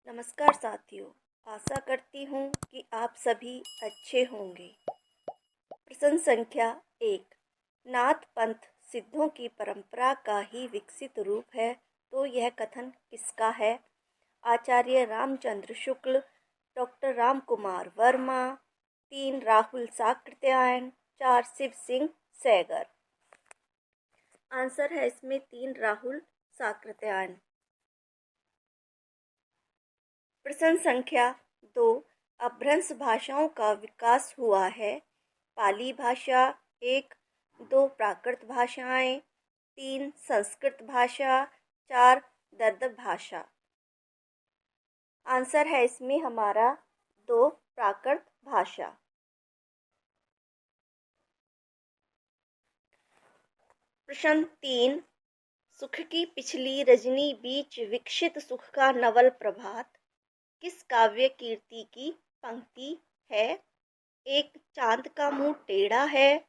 नमस्कार साथियों। आशा करती हूँ कि आप सभी अच्छे होंगे। प्रश्न संख्या 1। नाथ पंथ सिद्धों की परंपरा का ही विकसित रूप है, तो यह कथन किसका है? आचार्य रामचंद्र शुक्ल, डॉक्टर राम कुमार वर्मा, 3 राहुल साकृत्यायन, 4 शिव सिंह सैगर। आंसर है इसमें 3 राहुल साकृत्यायन। प्रश्न संख्या 2। अपभ्रंश भाषाओं का विकास हुआ है। पाली भाषा 1, 2 प्राकृत भाषाएं, 3 संस्कृत भाषा, 4 दर्द भाषा। आंसर है इसमें हमारा 2 प्राकृत भाषा। प्रश्न 3। सुख की पिछली रजनी बीच विकसित सुख का नवल प्रभात किस काव्य कीर्ति की पंक्ति है? 1 चांद का मुंह टेढ़ा है,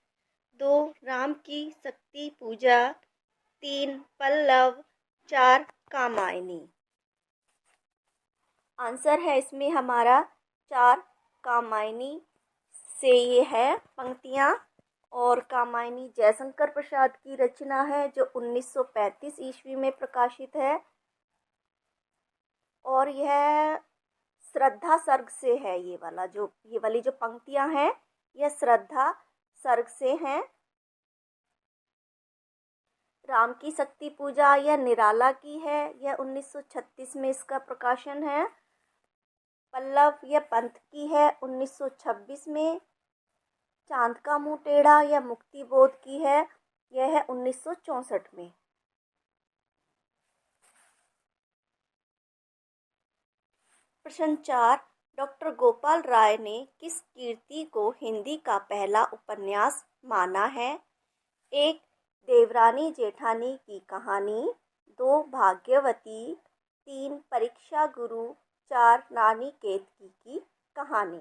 2 राम की शक्ति पूजा, 3 पल्लव, 4 कामायनी। आंसर है इसमें हमारा 4 कामायनी से ये है पंक्तियां। और कामायनी जयशंकर प्रसाद की रचना है जो 1935 ईस्वी में प्रकाशित है। और यह श्रद्धा सर्ग से है। ये वाली जो पंक्तियां हैं यह श्रद्धा सर्ग से हैं। राम की शक्ति पूजा यह निराला की है, यह 1936 में इसका प्रकाशन है। पल्लव यह पंत की है 1926 में। चांद का मुंह टेढ़ा यह मुक्ति बोध की है, यह है 1964 में। प्रश्न 4। डॉक्टर गोपाल राय ने किस कीर्ति को हिंदी का पहला उपन्यास माना है? 1 देवरानी जेठानी की कहानी, 2 भाग्यवती, 3 परीक्षा गुरु, 4 रानी केतकी की कहानी।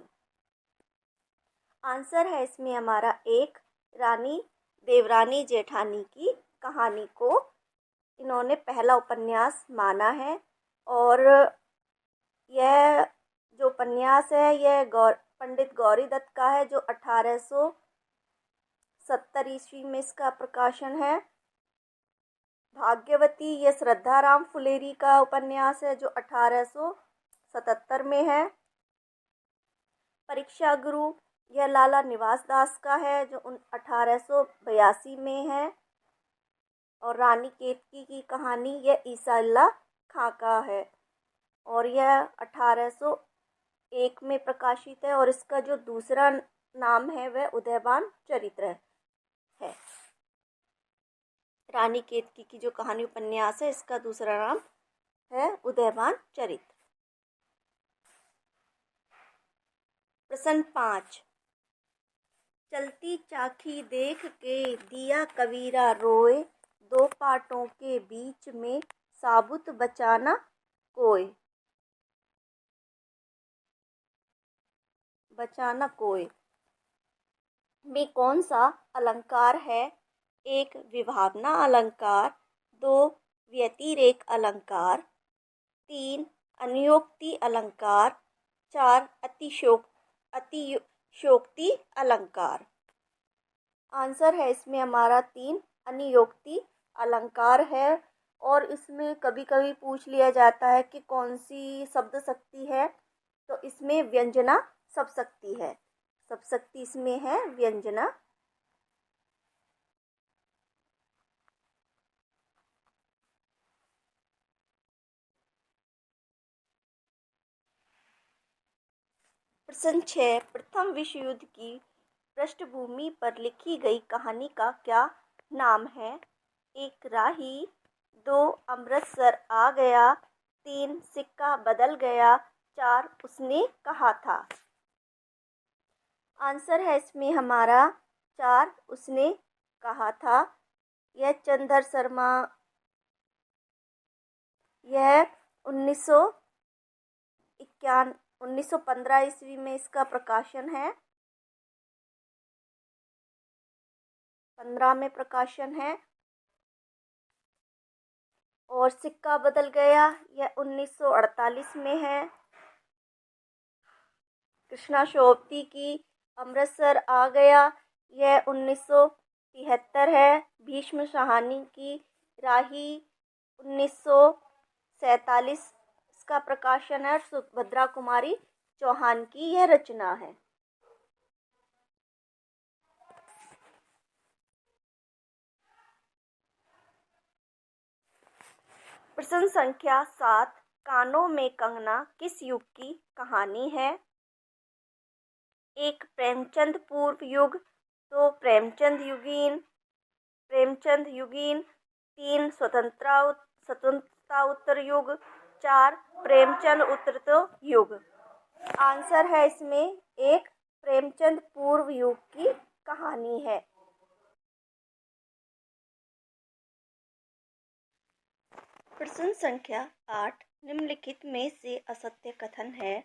आंसर है इसमें हमारा 1 देवरानी जेठानी की कहानी को इन्होंने पहला उपन्यास माना है। और यह जो उपन्यास है यह पंडित गौरी दत्त का है जो 1870 ईस्वी में इसका प्रकाशन है। भाग्यवती यह श्रद्धाराम फुलेरी का उपन्यास है जो 1877 में है। परीक्षा गुरु यह लाला निवास दास का है जो 1882 में है। और रानी केतकी की कहानी यह ईसाउल्लाह खां का है और यह 1801 में प्रकाशित है। और इसका जो दूसरा नाम है वह उदयबान चरित्र है। रानी केतकी की जो कहानी उपन्यास है इसका दूसरा नाम है उदयबान चरित्र। प्रश्न 5। चलती चाखी देख के दिया कबीरा रोए, 2 पाटों के बीच में साबुत बचाना कोय। में कौन सा अलंकार है? 1 विभावना अलंकार, 2 व्यतिरेक अलंकार, 3 अनुयोक्ति अलंकार, 4 अतिशयोक्ति अलंकार। आंसर है इसमें हमारा 3 अनुयोक्ति अलंकार है। और इसमें कभी कभी पूछ लिया जाता है कि कौन सी शब्द शक्ति है, तो इसमें व्यंजना सब शक्ति है। सब शक्ति इसमें है व्यंजना। प्रश्न 6। प्रथम विश्व युद्ध की पृष्ठभूमि पर लिखी गई कहानी का क्या नाम है? 1 राही, 2 अमृतसर आ गया, 3 सिक्का बदल गया, 4 उसने कहा था। आंसर है इसमें हमारा 4 उसने कहा था। यह चंद्र शर्मा यह 1915 ईस्वी में इसका प्रकाशन है। 15 में प्रकाशन है। और सिक्का बदल गया, यह 1948 में है। कृष्णा शोभती की अमृतसर आ गया, यह 1973 है। भीष्म शाहानी की राही 1947 का प्रकाशन है। सुभद्रा कुमारी चौहान की यह रचना है। प्रश्न संख्या 7, कानों में कंगना किस युग की कहानी है? 1 प्रेमचंद पूर्व युग, 2 प्रेमचंद युगीन, 3 स्वतंत्रता उत्तर युग, 4 प्रेमचंद उत्तरोत्तर युग। आंसर है इसमें 1 प्रेमचंद पूर्व युग की कहानी है। प्रश्न संख्या 8, निम्नलिखित में से असत्य कथन है।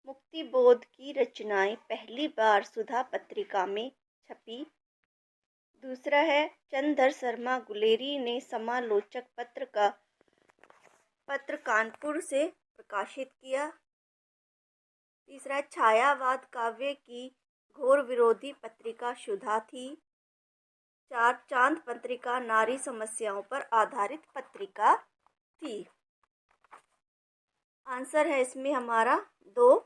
मुक्तिबोध की रचनाएं पहली बार सुधा पत्रिका में छपी। दूसरा है चंद्र शर्मा गुलेरी ने समालोचक पत्र कानपुर से प्रकाशित किया। तीसरा है छायावाद काव्य की घोर विरोधी पत्रिका सुधा थी। 4 चांद पत्रिका नारी समस्याओं पर आधारित पत्रिका थी। आंसर है इसमें हमारा 2।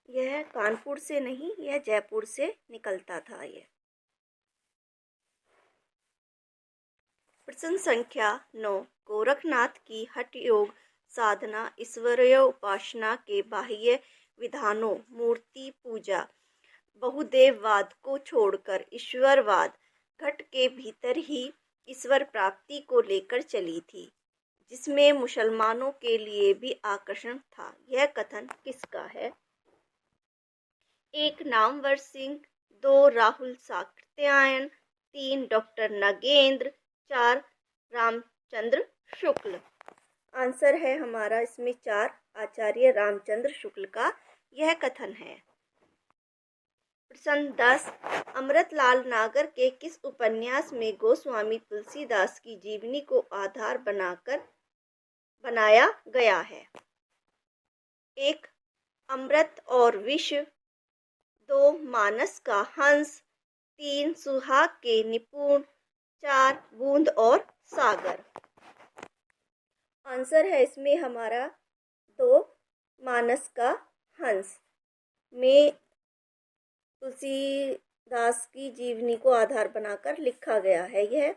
यह कानपुर से नहीं, यह जयपुर से निकलता था। यह प्रश्न संख्या 9, गोरखनाथ की हठ योग साधना ईश्वरीय उपासना के बाह्य विधानों मूर्ति पूजा बहुदेववाद को छोड़कर ईश्वरवाद घट के भीतर ही ईश्वर प्राप्ति को लेकर चली थी, जिसमें मुसलमानों के लिए भी आकर्षण था। यह कथन किसका है? 1 नामवर सिंह, 2 राहुल साकृत्यायन, 3 डॉक्टर नगेंद्र, 4 रामचंद्र शुक्ल। आंसर है हमारा इसमें 4 आचार्य रामचंद्र शुक्ल का यह कथन है। प्रश्न 10, अमृतलाल नागर के किस उपन्यास में गोस्वामी तुलसीदास की जीवनी को आधार बनाया गया है? 1 अमृत और विष, 2 मानस का हंस, 3 सुहाग के निपुण, 4 बूंद और सागर। आंसर है इसमें हमारा 2 मानस का हंस में तुलसीदास की जीवनी को आधार बनाकर लिखा गया है यह,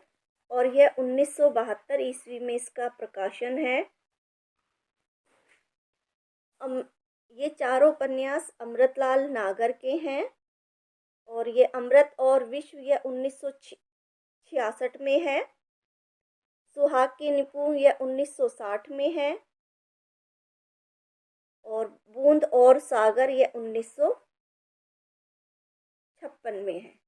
और यह 1972 ईस्वी में इसका प्रकाशन है। ये चारों उपन्यास अमृतलाल नागर के हैं, और ये अमृत और विश्व यह 1966 में है। सुहाग के निपुण यह 1960 में है, और बूंद और सागर यह 1956 में है।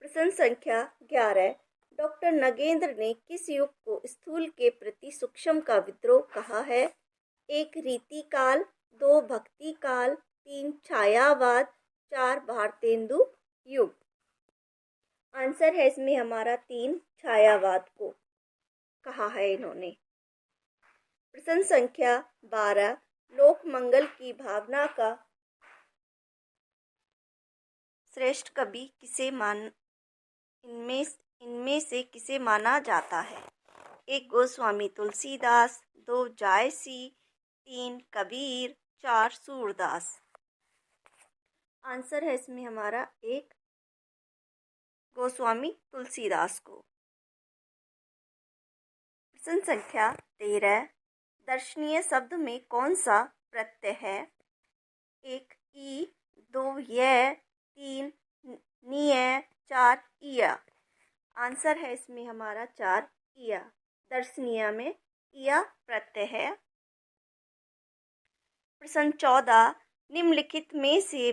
प्रश्न संख्या 11, डॉक्टर नगेंद्र ने किस युग को स्थूल के प्रति सूक्ष्म का विद्रोह कहा है? 1 रीति काल, 2 भक्ति काल, 3 छायावाद, 4 भारतेंदु युग। आंसर है इसमें हमारा 3 छायावाद को कहा है इन्होंने। प्रश्न संख्या 12, लोक मंगल की भावना का श्रेष्ठ कवि इनमें से किसे माना जाता है? 1 गोस्वामी तुलसीदास, 2 जायसी, 3 कबीर, 4 सूरदास। आंसर है इसमें हमारा 1 गोस्वामी तुलसीदास को। प्रश्न संख्या 13, दर्शनीय शब्द में कौन सा प्रत्यय है? 1 ई, 2 य, 3 निय, 4 इया। आंसर है इसमें हमारा 4 इया। दर्शनीय में इया प्रत्यय है। प्रश्न 14, निम्नलिखित में से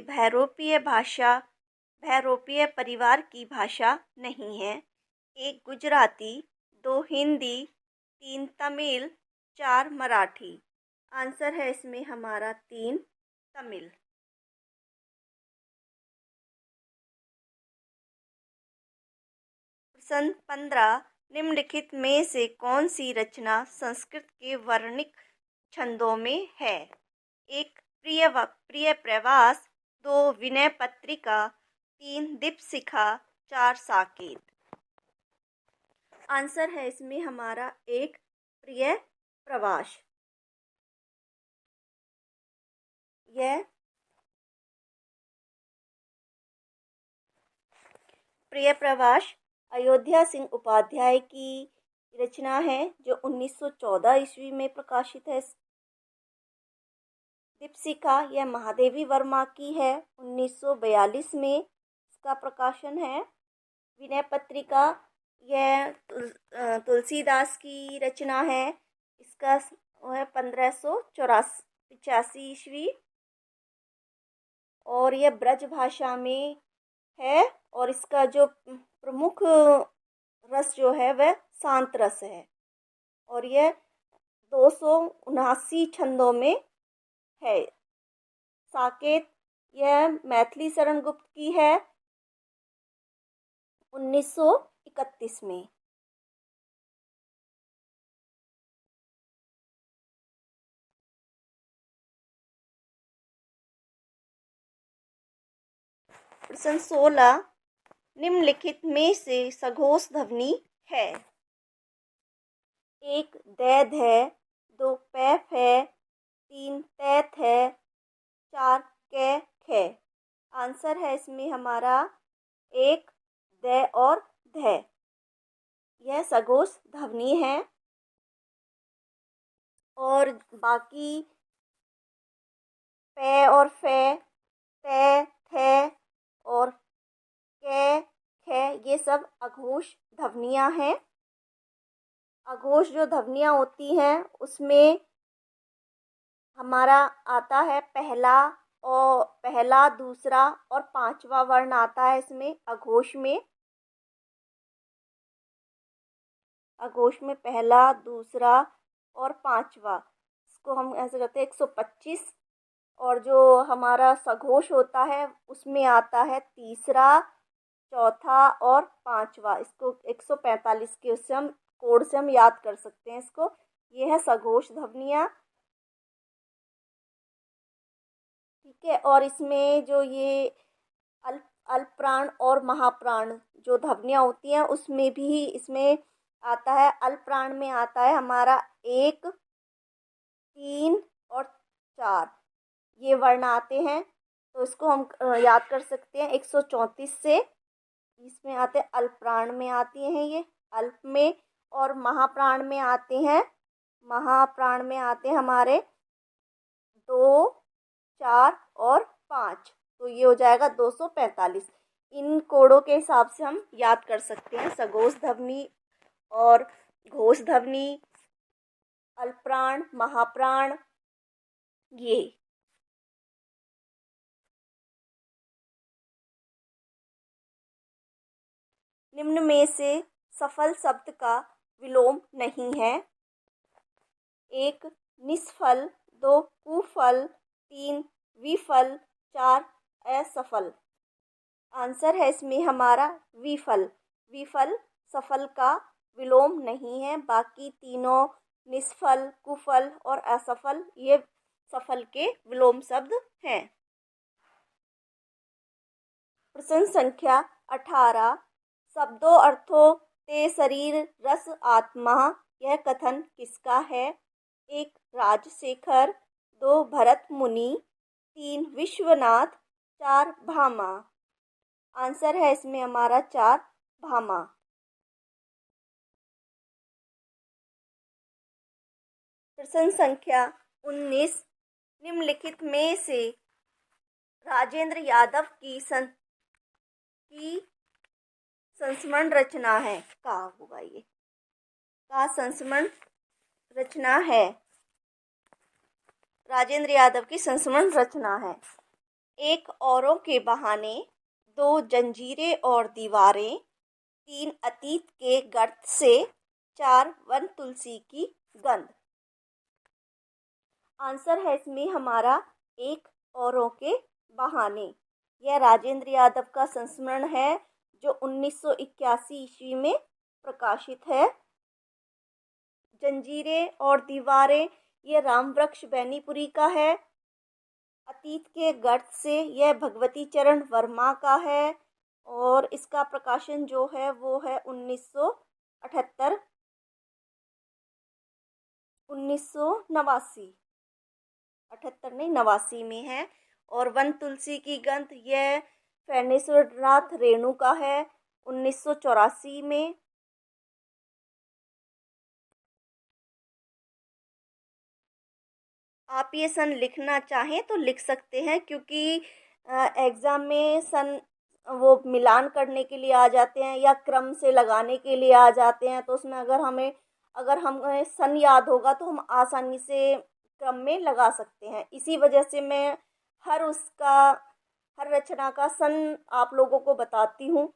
भैरोपीय परिवार की भाषा नहीं है? 1 गुजराती, 2 हिंदी, 3 तमिल, 4 मराठी। आंसर है इसमें हमारा 3 तमिल। प्रश्न 15, निम्नलिखित में से कौन सी रचना संस्कृत के वर्णिक छंदों में है? 1 प्रिय प्रवास, 2 विनय पत्रिका, 3 दीपशिखा, 4 साकेत। आंसर है इसमें हमारा 1 प्रिय प्रवास। यह प्रिय प्रवास अयोध्या सिंह उपाध्याय की रचना है जो 1914 ईस्वी में प्रकाशित है। दीपशिखा यह महादेवी वर्मा की है, 1942 में इसका प्रकाशन है। विनय पत्रिका यह तुलसीदास की रचना है, इसका वो है 1585 ईस्वी, और यह ब्रज भाषा में है और इसका जो प्रमुख रस जो है वह शांत रस है और यह 279 छंदों में है। साकेत यह मैथिली शरण गुप्त की है, 1931 में। प्रश्न 16, निम्नलिखित में से सघोष ध्वनि है? 1 दैध है, 2 पैफ है, 3 तैथ है, 4 कैख है। आंसर है इसमें हमारा 1 दै और ध। यह सघोष ध्वनि है और बाकी पै और फै, तै, थे और कै, खे ये सब अघोष ध्वनियाँ हैं। अघोष जो ध्वनियाँ होती हैं उसमें हमारा आता है पहला, दूसरा और पांचवा वर्ण आता है इसमें अघोष में। अघोष में पहला, दूसरा और पांचवा, इसको हम ऐसे करते हैं 125। और जो हमारा सघोष होता है उसमें आता है तीसरा, चौथा और पांचवा। इसको 145 के उससे हम कोड से हम याद कर सकते हैं इसको। ये है सघोष ध्वनियाँ, ठीक है। और इसमें जो ये अल्पप्राण और महाप्राण जो ध्वनियाँ होती हैं उसमें भी इसमें आता है। अल्पप्राण में आता है हमारा 1, 3 और 4 ये वर्ण आते हैं, तो इसको हम याद कर सकते हैं 134 से। इसमें आते हैं अल्पप्राण में आती हैं ये अल्प में, और महाप्राण में आते हैं, महाप्राण में आते हैं हमारे 2, 4 और 5, तो ये हो जाएगा 245। इन कोडों के हिसाब से हम याद कर सकते हैं सघोष ध्वनि और घोष ध्वनि, अल्पप्राण, महाप्राण ये। निम्न में से सफल शब्द का विलोम नहीं है? 1 निष्फल, 2 कुफल, 3 विफल, 4 असफल। आंसर है इसमें हमारा विफल। विफल सफल का विलोम नहीं है, बाकी तीनों निष्फल, कुफल और असफल ये सफल के विलोम शब्द हैं। प्रश्न संख्या 18, शब्दों अर्थों ते शरीर रस आत्मा, यह कथन किसका है? 1 राजशेखर, 2 भरत मुनि, 3 विश्वनाथ, 4 भामा। आंसर है इसमें हमारा 4 भामा। प्रश्न संख्या 19, निम्नलिखित में से राजेंद्र यादव की संस्मरण रचना है का होगा? ये का संस्मरण रचना है, राजेंद्र यादव की संस्मरण रचना है। 1 औरों के बहाने, 2 जंजीरें और दीवारें, 3 अतीत के गर्त से, 4 वन तुलसी की गंध। आंसर है इसमें हमारा एक औरों के बहाने। यह राजेंद्र यादव का संस्मरण है जो 1981 ईस्वी में प्रकाशित है। जंजीरें और दीवारें ये रामवृक्ष बैनीपुरी का है। अतीत के गर्त से यह भगवती चरण वर्मा का है और इसका प्रकाशन जो है वो है 1978 1989 78 नहीं 89 में है। और वन तुलसी की गंध यह फैनेश्वर नाथ रेणु का है 1984 में। आप ये सन लिखना चाहें तो लिख सकते हैं क्योंकि एग्ज़ाम में सन वो मिलान करने के लिए आ जाते हैं या क्रम से लगाने के लिए आ जाते हैं, तो उसमें अगर हमें सन याद होगा तो हम आसानी से क्रम में लगा सकते हैं। इसी वजह से मैं हर उसका हर रचना का सन आप लोगों को बताती हूँ।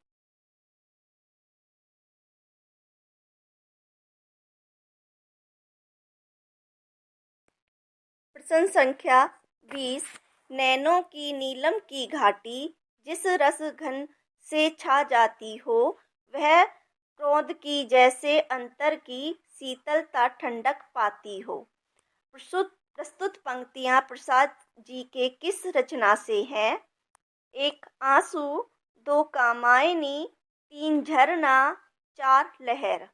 प्रश्न संख्या 20। नैनों की नीलम की घाटी जिस रस घन से छा जाती हो, वह क्रोध की जैसे अंतर की शीतलता ठंडक पाती हो। प्रस्तुत पंक्तियां प्रसाद जी के किस रचना से हैं? एक आंसू, दो कामायनी, तीन झरना, चार लहर।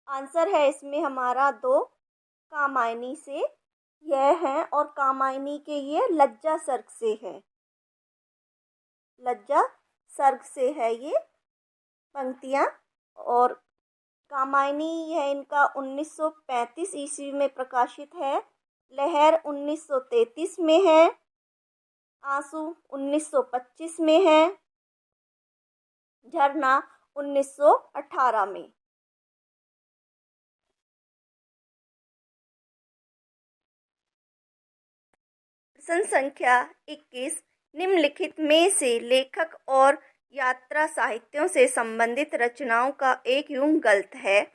आंसर है इसमें हमारा दो कामायनी से यह है और कामायनी के ये लज्जा सर्ग से है। लज्जा सर्ग से है ये पंक्तियां। और कामायनी यह इनका 1935 ईस्वी में प्रकाशित है। लहर 1933 में है। आंसू 1925 में है। झरना 1918 में। प्रश्न संख्या 21। निम्नलिखित में से लेखक और यात्रा साहित्यों से संबंधित रचनाओं का एक युगल है।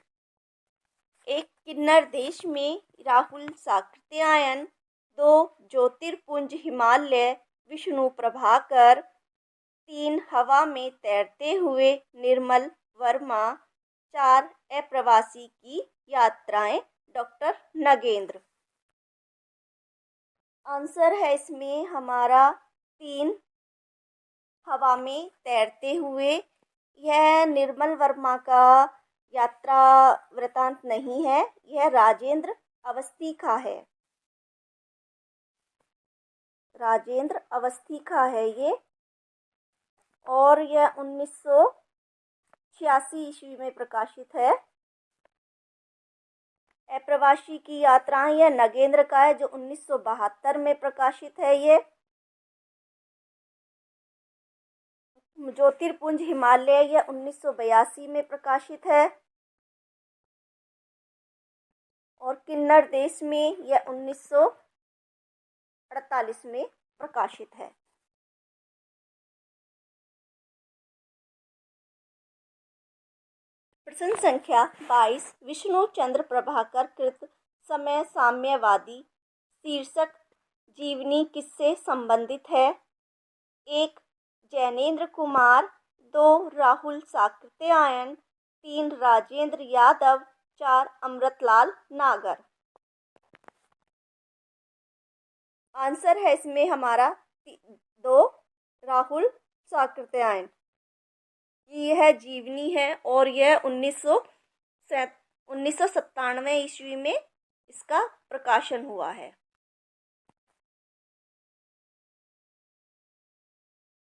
एक किन्नर देश में राहुल साकृत्यायन, दो ज्योतिर्पुंज हिमालय विष्णु प्रभाकर, तीन हवा में तैरते हुए निर्मल वर्मा, चार अप्रवासी की यात्राएं डॉक्टर नगेंद्र। आंसर है इसमें हमारा तीन हवा में तैरते हुए। यह निर्मल वर्मा का यात्रा वृतांत नहीं है, यह राजेंद्र अवस्थी का है। राजेंद्र अवस्थी का है ये और यह 1986 ईस्वी में प्रकाशित है। अप्रवासी की यात्राएं यह नगेंद्र का है जो 1972 में प्रकाशित है। ये ज्योतिर्पुंज हिमालय यह 1982 में प्रकाशित है और किन्नर देश में यह 1948 में प्रकाशित है। प्रश्न संख्या 22। विष्णु चंद्र प्रभाकर कृत समय साम्यवादी शीर्षक जीवनी किससे संबंधित है? एक जैनेन्द्र कुमार, दो राहुल साकृत्यायन, तीन राजेंद्र यादव, चार अमृतलाल नागर। आंसर है इसमें हमारा दो राहुल साकृत्यायन। यह जीवनी है और यह 1997 ईस्वी में इसका प्रकाशन हुआ है।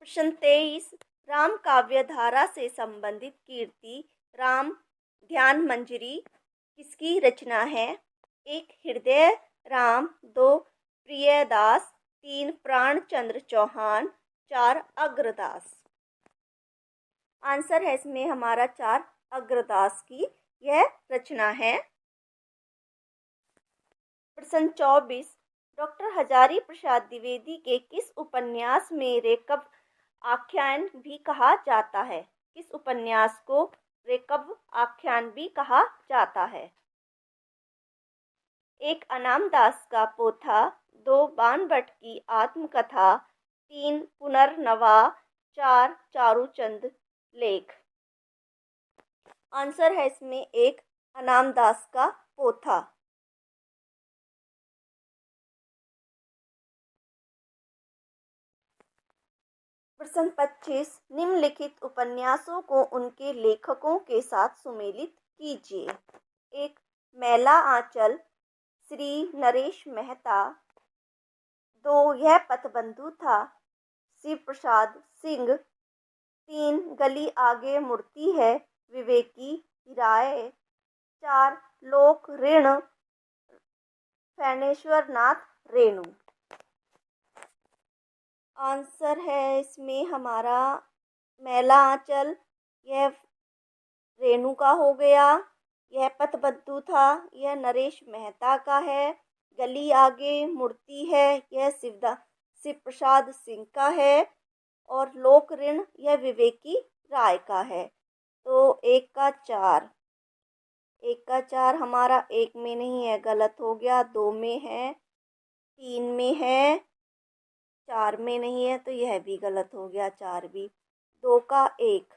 प्रश्न 23। राम काव्य धारा से संबंधित कीर्ति राम ध्यान मंजरी किसकी रचना है? एक हृदय राम, दो प्रियदास, तीन प्राणचंद्र चौहान, चार अग्रदास। आंसर है इसमें हमारा चार अग्रदास की यह रचना है। प्रश्न 24। डॉक्टर हजारी प्रसाद द्विवेदी के किस उपन्यास में रेकब आख्यान भी कहा जाता है? किस उपन्यास को रेकब आख्यान भी कहा जाता है? एक अनामदास का पोथा, 2 बाणभट्ट की आत्मकथा, 3 पुनर्नवा, 4 चारूचंद लेख। आंसर है इसमें एक अनामदास का पोथा। प्रश्न 25, निम्नलिखित उपन्यासों को उनके लेखकों के साथ सुमेलित कीजिए। 1 मैला आंचल, श्री नरेश मेहता। 2 यह पथबंधु था, शिव प्रसाद सिंह। 3 गली आगे मुड़ती है, विवेकी राय। 4 लोक ऋण, फणेश्वर नाथ रेणु। आंसर है इसमें हमारा मैला आंचल, यह रेणु का हो गया। यह पथबंधु था, यह नरेश मेहता का है। गली आगे मुड़ती है, यह शिव प्रसाद सिंह का है। और लोक ऋण, यह विवेकी राय का है। तो 1 का 4, 1 का 4 हमारा 1 में नहीं है, गलत हो गया। 2 में है, 3 में है, 4 में नहीं है, तो यह भी गलत हो गया, 4 भी। 2 का 1,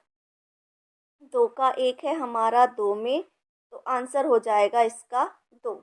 2 का 1 है हमारा 2 में, तो आंसर हो जाएगा इसका 2।